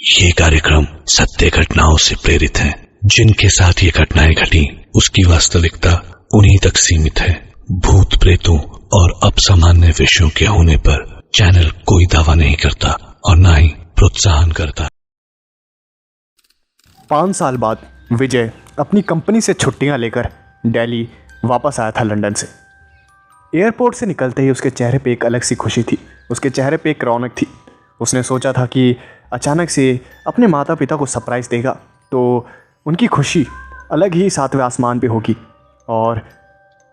ये कार्यक्रम सत्य घटनाओं से प्रेरित है। जिनके साथ ये घटनाएं घटी उसकी वास्तविकता उन्हीं तक सीमित है। भूत प्रेतों और अपसामान्य विषयों के होने पर चैनल कोई दावा नहीं करता और न ही प्रोत्साहन करता। 5 साल बाद विजय अपनी कंपनी से छुट्टियां लेकर दिल्ली वापस आया था लंदन से। एयरपोर्ट से निकलते ही उसके चेहरे पे एक अलग सी खुशी थी, उसके चेहरे पे एक रौनक थी। उसने सोचा था कि अचानक से अपने माता पिता को सरप्राइज़ देगा तो उनकी खुशी अलग ही 7वें आसमान पे होगी। और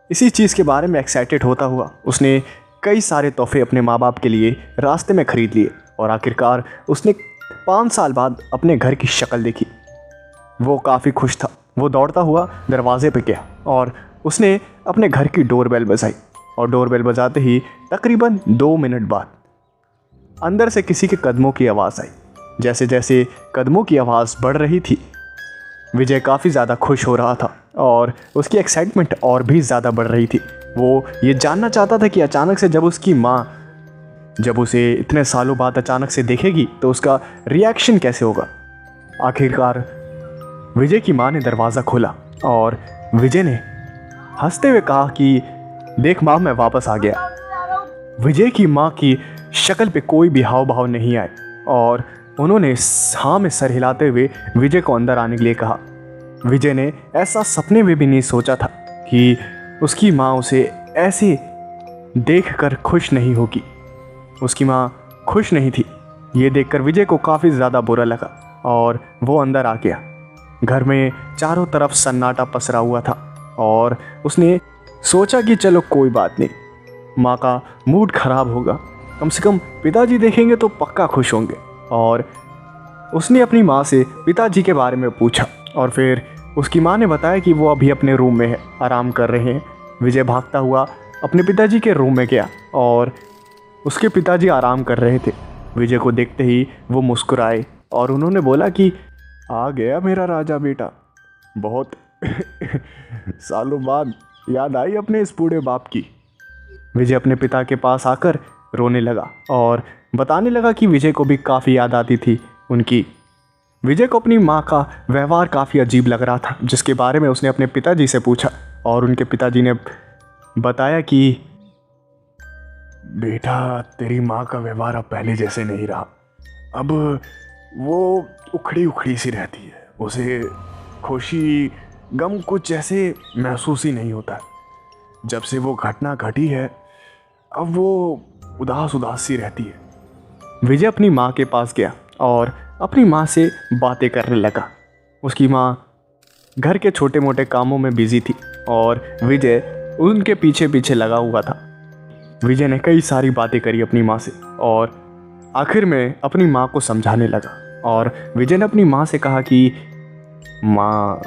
इसी चीज़ के बारे में एक्साइटेड होता हुआ उसने कई सारे तोहफे अपने माँ बाप के लिए रास्ते में ख़रीद लिए और आखिरकार उसने 5 साल बाद अपने घर की शक्ल देखी। वो काफ़ी खुश था। वो दौड़ता हुआ दरवाजे पे गया और उसने अपने घर की डोरबेल बजाई और डोरबेल बजाते ही तकरीबन 2 मिनट बाद अंदर से किसी के कदमों की आवाज़ आई। जैसे जैसे कदमों की आवाज़ बढ़ रही थी विजय काफ़ी ज़्यादा खुश हो रहा था और उसकी एक्साइटमेंट और भी ज़्यादा बढ़ रही थी। वो ये जानना चाहता था कि अचानक से जब उसकी माँ जब उसे इतने सालों बाद अचानक से देखेगी तो उसका रिएक्शन कैसे होगा। आखिरकार विजय की माँ ने दरवाज़ा खोला और विजय ने हंसते हुए कहा कि देख माँ, मैं वापस आ गया। विजय की माँ की शक्ल पे कोई भी हाव भाव नहीं आए और उन्होंने हाँ में सर हिलाते हुए विजय को अंदर आने के लिए कहा। विजय ने ऐसा सपने में भी नहीं सोचा था कि उसकी माँ उसे ऐसे देखकर खुश नहीं होगी। उसकी माँ खुश नहीं थी। ये देखकर विजय को काफ़ी ज़्यादा बुरा लगा और वो अंदर आ गया। घर में चारों तरफ सन्नाटा पसरा हुआ था और उसने सोचा कि चलो कोई बात नहीं, माँ का मूड ख़राब होगा, कम से कम पिताजी देखेंगे तो पक्का खुश होंगे। और उसने अपनी माँ से पिताजी के बारे में पूछा और फिर उसकी माँ ने बताया कि वो अभी अपने रूम में है, आराम कर रहे हैं। विजय भागता हुआ अपने पिताजी के रूम में गया और उसके पिताजी आराम कर रहे थे। विजय को देखते ही वो मुस्कुराए और उन्होंने बोला कि आ गया मेरा राजा बेटा, बहुत सालों बाद याद आई अपने इस बूढ़े बाप की। विजय अपने पिता के पास आकर रोने लगा और बताने लगा कि विजय को भी काफ़ी याद आती थी उनकी। विजय को अपनी माँ का व्यवहार काफ़ी अजीब लग रहा था, जिसके बारे में उसने अपने पिताजी से पूछा और उनके पिताजी ने बताया कि बेटा, तेरी माँ का व्यवहार अब पहले जैसे नहीं रहा। अब वो उखड़ी उखड़ी सी रहती है, उसे खुशी गम कुछ जैसे महसूस ही नहीं होता। जब से वो घटना घटी है अब वो उदास उदास सी रहती है। विजय अपनी माँ के पास गया और अपनी माँ से बातें करने लगा। उसकी माँ घर के छोटे मोटे कामों में बिजी थी और विजय उनके पीछे पीछे लगा हुआ था। विजय ने कई सारी बातें करी अपनी माँ से और आखिर में अपनी माँ को समझाने लगा। और विजय ने अपनी माँ से कहा कि माँ,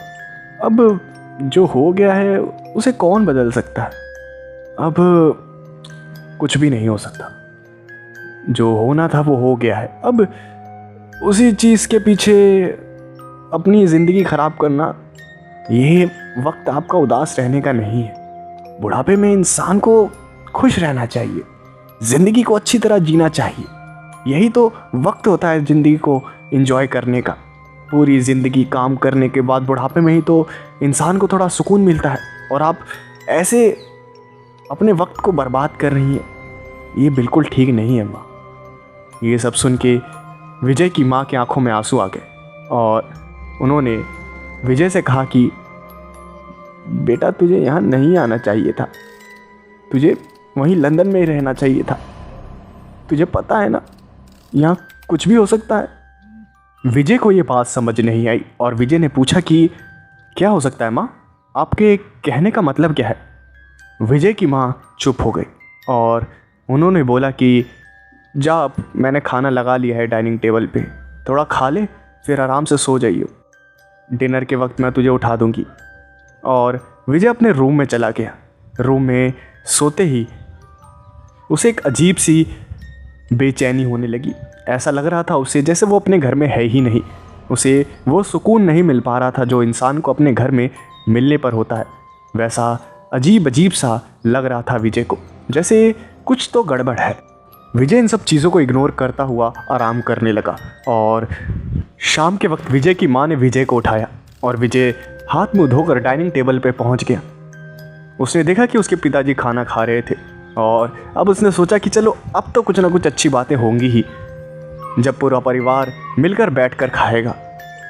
अब जो हो गया है उसे कौन बदल सकता है। अब कुछ भी नहीं हो सकता, जो होना था वो हो गया है। अब उसी चीज़ के पीछे अपनी ज़िंदगी ख़राब करना, ये वक्त आपका उदास रहने का नहीं है। बुढ़ापे में इंसान को खुश रहना चाहिए, ज़िंदगी को अच्छी तरह जीना चाहिए। यही तो वक्त होता है ज़िंदगी को एंजॉय करने का। पूरी ज़िंदगी काम करने के बाद बुढ़ापे में ही तो इंसान को थोड़ा सुकून मिलता है और आप ऐसे अपने वक्त को बर्बाद कर रही हैं। ये बिल्कुल ठीक नहीं है माँ। ये सब सुन के विजय की माँ की आंखों में आंसू आ गए और उन्होंने विजय से कहा कि बेटा, तुझे यहाँ नहीं आना चाहिए था, तुझे वहीं लंदन में ही रहना चाहिए था। तुझे पता है ना, यहाँ कुछ भी हो सकता है। विजय को ये बात समझ नहीं आई और विजय ने पूछा कि क्या हो सकता है माँ, आपके कहने का मतलब क्या है। विजय की माँ चुप हो गई और उन्होंने बोला कि जा, अब मैंने खाना लगा लिया है डाइनिंग टेबल पे, थोड़ा खा ले फिर आराम से सो जाइयो, डिनर के वक्त मैं तुझे उठा दूंगी। और विजय अपने रूम में चला गया। रूम में सोते ही उसे एक अजीब सी बेचैनी होने लगी। ऐसा लग रहा था उसे जैसे वो अपने घर में है ही नहीं। उसे वो सुकून नहीं मिल पा रहा था जो इंसान को अपने घर में मिलने पर होता है। वैसा अजीब अजीब सा लग रहा था विजय को, जैसे कुछ तो गड़बड़ है। विजय इन सब चीज़ों को इग्नोर करता हुआ आराम करने लगा और शाम के वक्त विजय की माँ ने विजय को उठाया और विजय हाथ मुंह धोकर डाइनिंग टेबल पर पहुंच गया। उसने देखा कि उसके पिताजी खाना खा रहे थे और अब उसने सोचा कि चलो अब तो कुछ ना कुछ अच्छी बातें होंगी ही, जब पूरा परिवार मिलकर बैठकर खाएगा।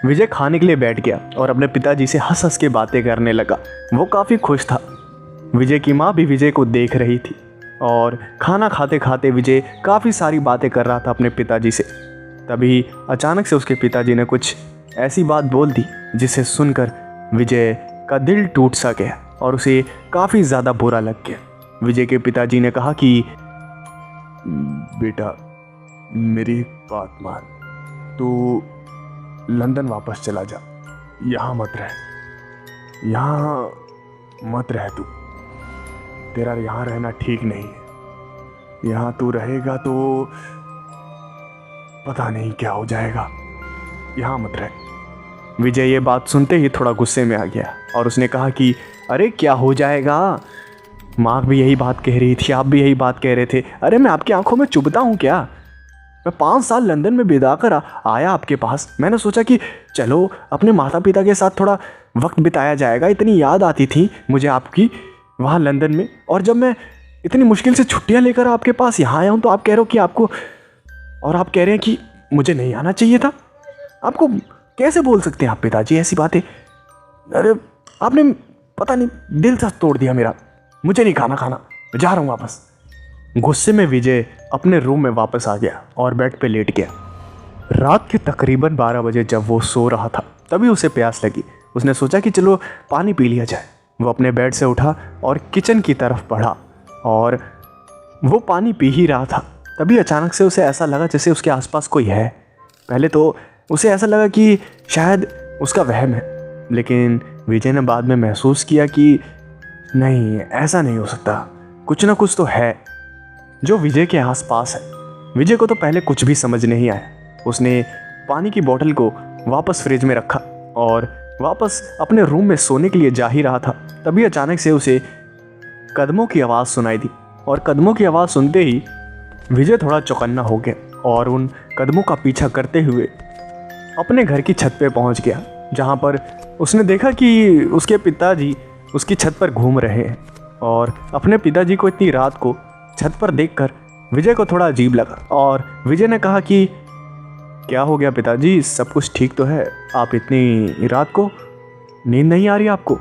विजय खाने के लिए बैठ गया और अपने पिताजी से हंस हंस के बातें करने लगा। वो काफ़ी खुश था। विजय की माँ भी विजय को देख रही थी और खाना खाते खाते विजय काफ़ी सारी बातें कर रहा था अपने पिताजी से। तभी अचानक से उसके पिताजी ने कुछ ऐसी बात बोल दी जिसे सुनकर विजय का दिल टूट सा गया और उसे काफ़ी ज़्यादा बुरा लग गया। विजय के पिताजी ने कहा कि बेटा मेरी बात मान, तू लंदन वापस चला जा, यहाँ मत रह, यहाँ मत रह तू, तेरा यहाँ रहना ठीक नहीं है। यहाँ तू रहेगा तो पता नहीं क्या हो जाएगा, यहाँ मत रह। विजय ये बात सुनते ही थोड़ा गुस्से में आ गया और उसने कहा कि अरे क्या हो जाएगा, माँ भी यही बात कह रही थी, आप भी यही बात कह रहे थे। अरे मैं आपकी आंखों में चुभता हूँ क्या? मैं 5 साल लंदन में बिता कर आया आपके पास। मैंने सोचा कि चलो अपने माता पिता के साथ थोड़ा वक्त बिताया जाएगा। इतनी याद आती थी मुझे आपकी वहाँ लंदन में, और जब मैं इतनी मुश्किल से छुट्टियाँ लेकर आपके पास यहाँ आया हूँ तो आप कह रहे हो कि आपको, और आप कह रहे हैं कि मुझे नहीं आना चाहिए था। आपको कैसे बोल सकते हैं आप पिताजी ऐसी बातें? अरे आपने पता नहीं दिल सा तोड़ दिया मेरा। मुझे नहीं खाना, मैं जा रहा हूँ वापस। गुस्से में विजय अपने रूम में वापस आ गया और बेड पे लेट गया। रात के तकरीबन 12 बजे जब वो सो रहा था तभी उसे प्यास लगी। उसने सोचा कि चलो पानी पी लिया जाए। वो अपने बेड से उठा और किचन की तरफ बढ़ा और वो पानी पी ही रहा था। तभी अचानक से उसे ऐसा लगा जैसे उसके आसपास कोई है। पहले तो उसे ऐसा लगा कि शायद उसका वहम है, लेकिन विजय ने बाद में महसूस किया कि नहीं, ऐसा नहीं हो सकता, कुछ ना कुछ तो है जो विजय के आसपास है। विजय को तो पहले कुछ भी समझ नहीं आया। उसने पानी की बोतल को वापस फ्रिज में रखा और वापस अपने रूम में सोने के लिए जा ही रहा था। तभी अचानक से उसे कदमों की आवाज़ सुनाई दी और कदमों की आवाज़ सुनते ही विजय थोड़ा चौकन्ना हो गया और उन कदमों का पीछा करते हुए अपने घर की छत पे पहुंच गया, जहां पर उसने देखा कि उसके पिताजी उसकी छत पर घूम रहे हैं। और अपने पिताजी को इतनी रात को छत पर देखकर विजय को थोड़ा अजीब लगा और विजय ने कहा कि क्या हो गया पिताजी, सब कुछ ठीक तो है? आप इतनी रात को नींद नहीं आ रही आपको?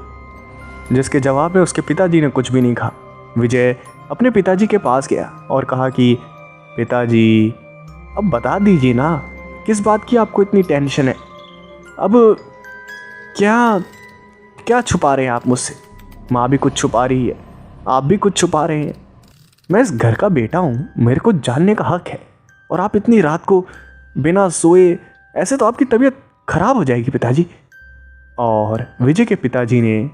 जिसके जवाब में उसके पिताजी ने कुछ भी नहीं कहा। विजय अपने पिताजी के पास गया और कहा कि पिताजी अब बता दीजिए ना, किस बात की आपको इतनी टेंशन है? अब क्या क्या छुपा रहे हैं आप मुझसे? माँ भी कुछ छुपा रही है, आप भी कुछ छुपा रहे हैं। मैं इस घर का बेटा हूँ, मेरे को जानने का हक है, और आप इतनी रात को बिना सोए, ऐसे तो आपकी तबीयत खराब हो जाएगी पिताजी। और विजय के पिताजी ने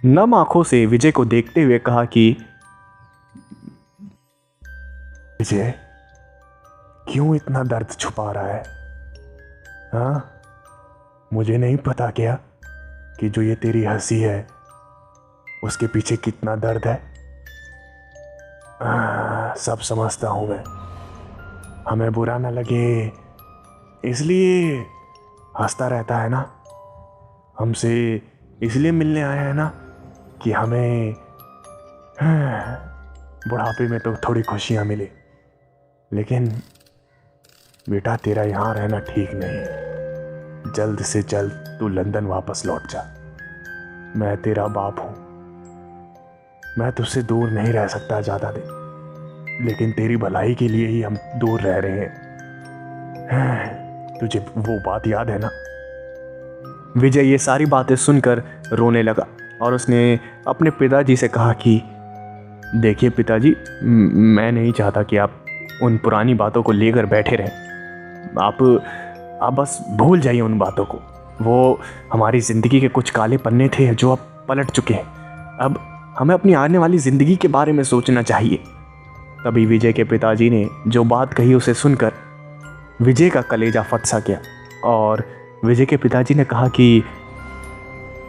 नम आंखों से विजय को देखते हुए कहा कि विजय क्यों इतना दर्द छुपा रहा है? हाँ, मुझे नहीं पता क्या कि जो ये तेरी हंसी है उसके पीछे कितना दर्द है? सब समझता हूं मैं, हमें बुरा ना लगे इसलिए हंसता रहता है ना, हमसे इसलिए मिलने आया है ना कि हमें बुढ़ापे में तो थोड़ी खुशियां मिले। लेकिन बेटा तेरा यहाँ रहना ठीक नहीं है, जल्द से जल्द तू लंदन वापस लौट जा। मैं तेरा बाप हूं, मैं तुझसे दूर नहीं रह सकता ज़्यादा दिन, लेकिन तेरी भलाई के लिए ही हम दूर रह रहे हैं। तुझे वो बात याद है ना? विजय ये सारी बातें सुनकर रोने लगा और उसने अपने पिताजी से कहा कि देखिए पिताजी, मैं नहीं चाहता कि आप उन पुरानी बातों को लेकर बैठे रहें। आप बस भूल जाइए उन बातों को। वो हमारी ज़िंदगी के कुछ काले पन्ने थे जो अब पलट चुके हैं। अब हमें अपनी आने वाली ज़िंदगी के बारे में सोचना चाहिए। तभी विजय के पिताजी ने जो बात कही उसे सुनकर विजय का कलेजा फट सा गया और विजय के पिताजी ने कहा कि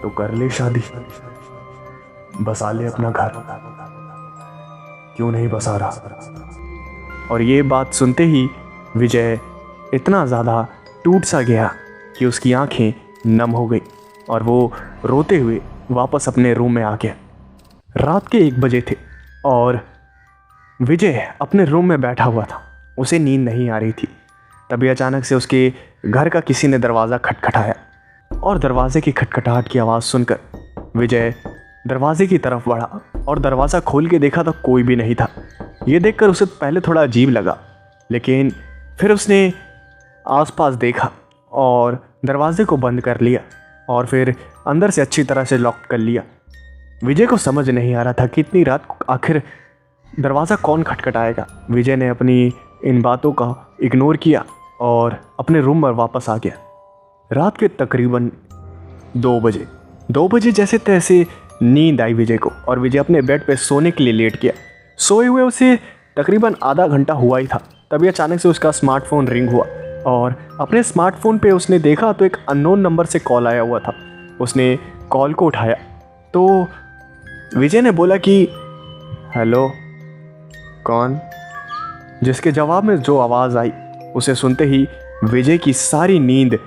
तो कर ले शादी, बसा ले अपना घर, क्यों नहीं बसा रहा? और ये बात सुनते ही विजय इतना ज़्यादा टूट सा गया कि उसकी आंखें नम हो गई और वो रोते हुए वापस अपने रूम में आ गया। रात के 1 बजे थे और विजय अपने रूम में बैठा हुआ था। उसे नींद नहीं आ रही थी। तभी अचानक से उसके घर का किसी ने दरवाज़ा खटखटाया और दरवाजे की खटखटाहट की आवाज़ सुनकर विजय दरवाजे की तरफ बढ़ा और दरवाज़ा खोल के देखा तो कोई भी नहीं था। ये देखकर उसे पहले थोड़ा अजीब लगा, लेकिन फिर उसने आसपास देखा और दरवाजे को बंद कर लिया और फिर अंदर से अच्छी तरह से लॉक कर लिया। विजय को समझ नहीं आ रहा था कि इतनी रात को आखिर दरवाज़ा कौन खटखटाएगा। विजय ने अपनी इन बातों का इग्नोर किया और अपने रूम में वापस आ गया। रात के तकरीबन 2 बजे जैसे तैसे नींद आई विजय को और विजय अपने बेड पे सोने के लिए लेट गया। सोए हुए उसे तकरीबन आधा घंटा हुआ ही था, तभी अचानक से उसका स्मार्टफोन रिंग हुआ और अपने स्मार्टफोन पे उसने देखा तो एक अननोन नंबर से कॉल आया हुआ था। उसने कॉल को उठाया तो विजय ने बोला कि हेलो, कौन? जिसके जवाब में जो आवाज़ आई उसे सुनते ही विजय की सारी नींद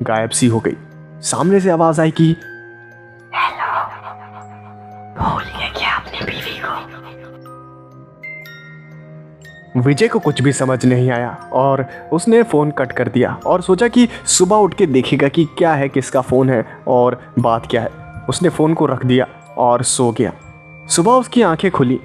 गायब सी हो गई। सामने से आवाज़ आई कि भूल गए क्या अपनी बीवी को? विजय को कुछ भी समझ नहीं आया और उसने फ़ोन कट कर दिया और सोचा कि सुबह उठ के देखेगा कि क्या है, किसका फ़ोन है और बात क्या है। उसने फ़ोन को रख दिया और सो गया। सुबह उसकी आंखें खुली,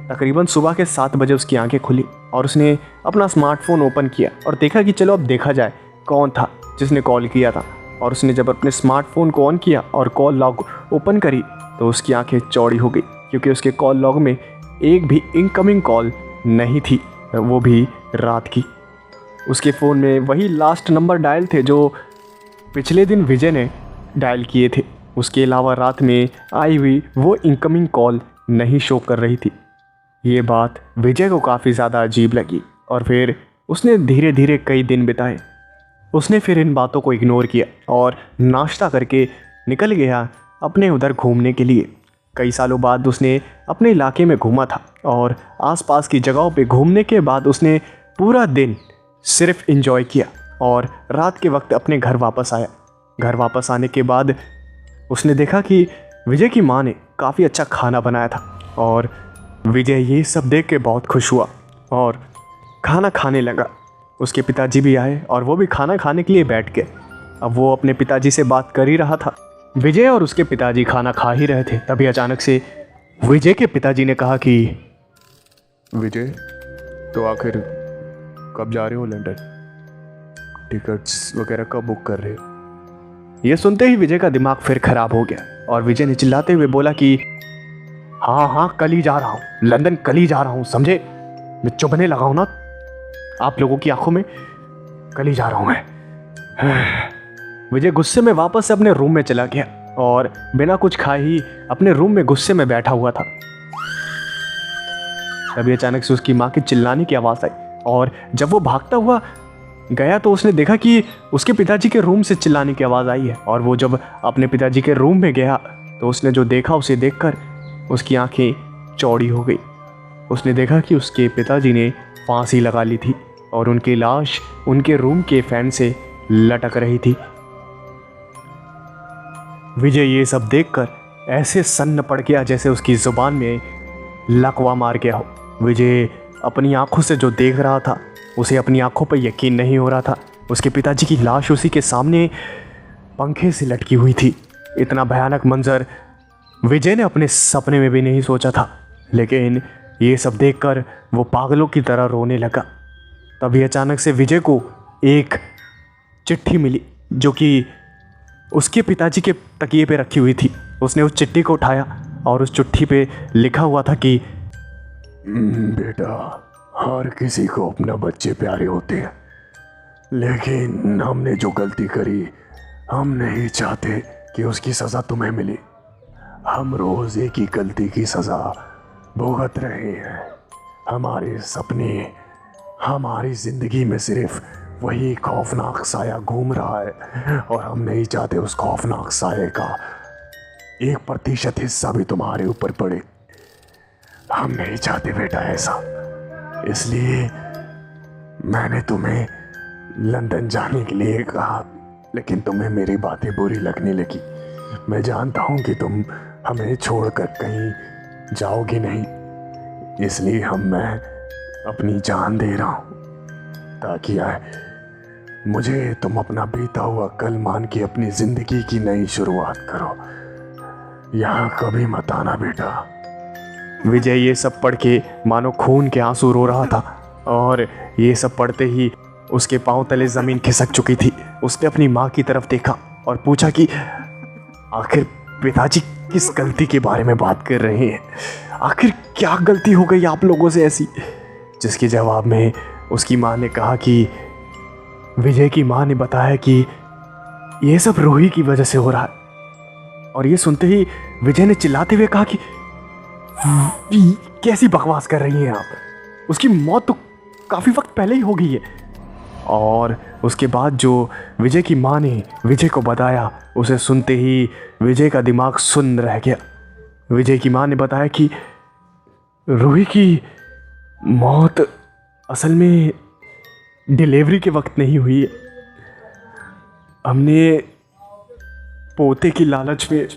तकरीबन सुबह के 7 बजे उसकी आंखें खुली और उसने अपना स्मार्टफोन ओपन किया और देखा कि चलो अब देखा जाए कौन था जिसने कॉल किया था। और उसने जब अपने स्मार्टफोन को ऑन किया और कॉल लॉग ओपन करी तो उसकी आंखें चौड़ी हो गई, क्योंकि उसके कॉल लॉग में एक भी इनकमिंग कॉल नहीं थी, वो भी रात की। उसके फ़ोन में वही लास्ट नंबर डायल थे जो पिछले दिन विजय ने डायल किए थे। उसके अलावा रात में आई हुई वो इनकमिंग कॉल नहीं शो कर रही थी। ये बात विजय को काफ़ी ज़्यादा अजीब लगी और फिर उसने धीरे धीरे कई दिन बिताए। उसने फिर इन बातों को इग्नोर किया और नाश्ता करके निकल गया अपने उधर घूमने के लिए। कई सालों बाद उसने अपने इलाके में घूमा था और आसपास की जगहों पे घूमने के बाद उसने पूरा दिन सिर्फ एंजॉय किया और रात के वक्त अपने घर वापस आया। घर वापस आने के बाद उसने देखा कि विजय की माँ ने काफ़ी अच्छा खाना बनाया था और विजय ये सब देख के बहुत खुश हुआ और खाना खाने लगा। उसके पिताजी भी आए और वो भी खाना खाने के लिए बैठ गए। अब वो अपने पिताजी से बात कर ही रहा था। विजय और उसके पिताजी खाना खा ही रहे थे, तभी अचानक से विजय के पिताजी ने कहा कि विजय, तो आखिर कब जा रहे हो लंदन? टिकट्स वगैरह कब बुक कर रहे हो? ये सुनते ही विजय का दिमाग फिर खराब हो गया और विजय ने चिल्लाते हुए बोला कि हाँ कल ही जा रहा हूँ, लंदन कल ही जा रहा हूँ, समझे? मैं चुभने लगा हूँ ना आप लोगों की आंखों में, कल ही जा रहा हूँ मैं। विजय गुस्से में वापस से अपने रूम में चला गया और बिना कुछ खाए ही अपने रूम में गुस्से में बैठा हुआ था। तभी अचानक से उसकी माँ की चिल्लाने की आवाज़ आई और जब वो भागता हुआ गया तो उसने देखा कि उसके पिताजी के रूम से चिल्लाने की आवाज़ आई है। और वो जब अपने पिताजी के रूम में गया तो उसने जो देखा उसे देखकर उसकी आंखें चौड़ी हो गई। उसने देखा कि उसके पिताजी ने फांसी लगा ली थी और उनकी लाश उनके रूम के फैन से लटक रही थी। विजय ये सब देखकर ऐसे सन्न पड़ गया जैसे उसकी जुबान में लकवा मार गया हो। विजय अपनी आंखों से जो देख रहा था उसे अपनी आंखों पर यकीन नहीं हो रहा था। उसके पिताजी की लाश उसी के सामने पंखे से लटकी हुई थी। इतना भयानक मंजर विजय ने अपने सपने में भी नहीं सोचा था, लेकिन ये सब देखकर वो पागलों की तरह रोने लगा। तभी अचानक से विजय को एक चिट्ठी मिली जो कि उसके पिताजी के तकिए पे रखी हुई थी। उसने उस चिट्ठी को उठाया और उस चिट्ठी पे लिखा हुआ था कि बेटा, हर किसी को अपना बच्चे प्यारे होते हैं, लेकिन हमने जो गलती करी हम नहीं चाहते कि उसकी सज़ा तुम्हें मिले। हम रोज़ एक ही गलती की सज़ा भुगत रहे हैं। हमारे सपने, हमारी ज़िंदगी में सिर्फ वही खौफनाक साया घूम रहा है और हम नहीं चाहते उस खौफनाक साये का 1% हिस्सा भी तुम्हारे ऊपर पड़े। हम नहीं चाहते बेटा ऐसा, इसलिए मैंने तुम्हें लंदन जाने के लिए कहा, लेकिन तुम्हें मेरी बातें बुरी लगने लगी। मैं जानता हूं कि तुम हमें छोड़कर कहीं जाओगे नहीं, इसलिए मैं अपनी जान दे रहा हूं ताकि मुझे तुम अपना बीता हुआ कल मान के अपनी जिंदगी की नई शुरुआत करो। यहाँ कभी मत आना बेटा। विजय ये सब पढ़ के मानो खून के आंसू रो रहा था, और ये सब पढ़ते ही उसके पांव तले जमीन खिसक चुकी थी। उसने अपनी माँ की तरफ देखा और पूछा कि आखिर पिताजी किस गलती के बारे में बात कर रहे हैं, आखिर क्या गलती हो गई आप लोगों से ऐसी। जिसके जवाब में उसकी माँ ने कहा कि विजय की माँ ने बताया कि ये सब रूही की वजह से हो रहा है। और ये सुनते ही विजय ने चिल्लाते हुए कहा कि कैसी बकवास कर रही हैं आप, उसकी मौत तो काफ़ी वक्त पहले ही हो गई है। और उसके बाद जो विजय की माँ ने विजय को बताया, उसे सुनते ही विजय का दिमाग सुन्न रह गया। विजय की माँ ने बताया कि रूही की मौत असल में डिलीवरी के वक्त नहीं हुई है। हमने पोते की लालच में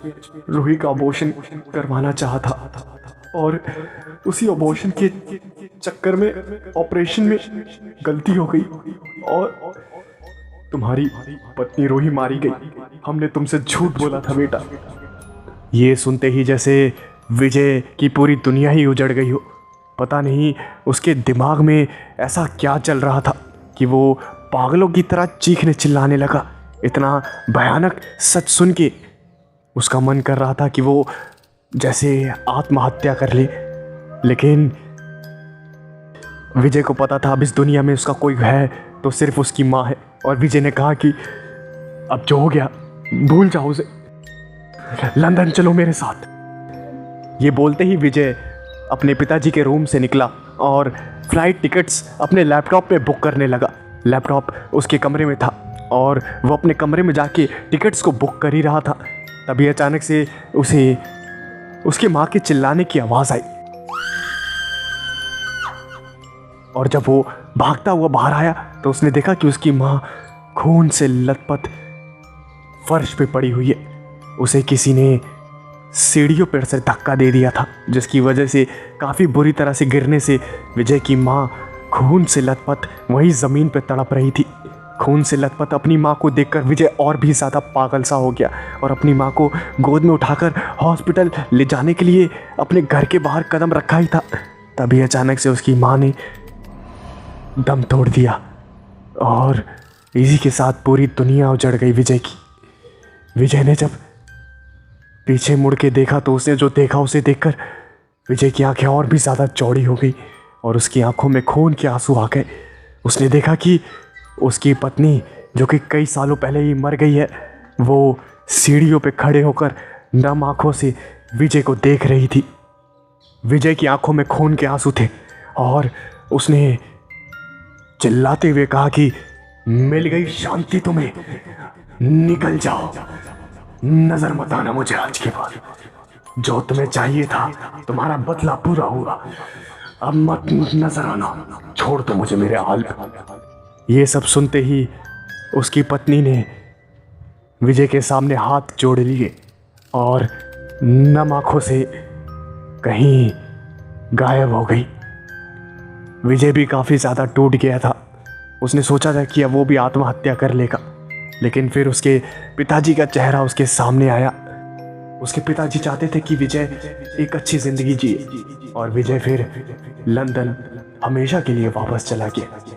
रूही का अबॉर्शन करवाना चाहा था, और उसी अबॉर्शन के चक्कर में ऑपरेशन में गलती हो गई और तुम्हारी पत्नी रूही मारी गई। हमने तुमसे झूठ बोला था बेटा। ये सुनते ही जैसे विजय की पूरी दुनिया ही उजड़ गई हो। पता नहीं उसके दिमाग में ऐसा क्या चल रहा था कि वो पागलों की तरह चीखने चिल्लाने लगा। इतना भयानक सच सुन के उसका मन कर रहा था कि वो जैसे आत्महत्या कर ले, लेकिन विजय को पता था अब इस दुनिया में उसका कोई है तो सिर्फ उसकी माँ है। और विजय ने कहा कि अब जो हो गया भूल जाओ उसे, लंदन चलो मेरे साथ। ये बोलते ही विजय अपने पिताजी के रूम से निकला और फ्लाइट टिकट्स अपने लैपटॉप पे बुक करने लगा। लैपटॉप उसके कमरे में था और वो अपने कमरे में जाके टिकट्स को बुक कर ही रहा था। तभी अचानक से उसे उसकी माँ के चिल्लाने की आवाज़ आई, और जब वो भागता हुआ बाहर आया तो उसने देखा कि उसकी माँ खून से लथपथ फर्श पे पड़ी हुई है। उसे किसी ने सीढ़ियों पर से धक्का दे दिया था, जिसकी वजह से काफ़ी बुरी तरह से गिरने से विजय की माँ खून से लथपथ वहीं ज़मीन पर तड़प रही थी। खून से लथपथ अपनी माँ को देखकर विजय और भी ज़्यादा पागल सा हो गया और अपनी माँ को गोद में उठाकर हॉस्पिटल ले जाने के लिए अपने घर के बाहर कदम रखा ही था। तभी अचानक से उसकी माँ ने दम तोड़ दिया और इसी के साथ पूरी दुनिया उजड़ गई विजय की। विजय ने जब पीछे मुड़ के देखा तो उसने जो देखा उसे देखकर विजय की आंखें और भी ज़्यादा चौड़ी हो गई और उसकी आंखों में खून के आंसू आ गए। उसने देखा कि उसकी पत्नी, जो कि कई सालों पहले ही मर गई है, वो सीढ़ियों पे खड़े होकर नम आंखों से विजय को देख रही थी। विजय की आंखों में खून के आंसू थे और उसने चिल्लाते हुए कहा कि मिल गई शांति तुम्हें, निकल जाओ, नजर मत आना मुझे आज के बाद। जो तुम्हें चाहिए था तुम्हारा बदला पूरा हुआ, अब मत नजर आना, छोड़ दो मुझे मेरे हाल पे। ये सब सुनते ही उसकी पत्नी ने विजय के सामने हाथ जोड़ लिए और नम आंखों से कहीं गायब हो गई। विजय भी काफ़ी ज़्यादा टूट गया था। उसने सोचा था कि अब वो भी आत्महत्या कर लेगा, लेकिन फिर उसके पिताजी का चेहरा उसके सामने आया। उसके पिताजी चाहते थे कि विजय एक अच्छी ज़िंदगी जिए और विजय फिर लंदन हमेशा के लिए वापस चला गया।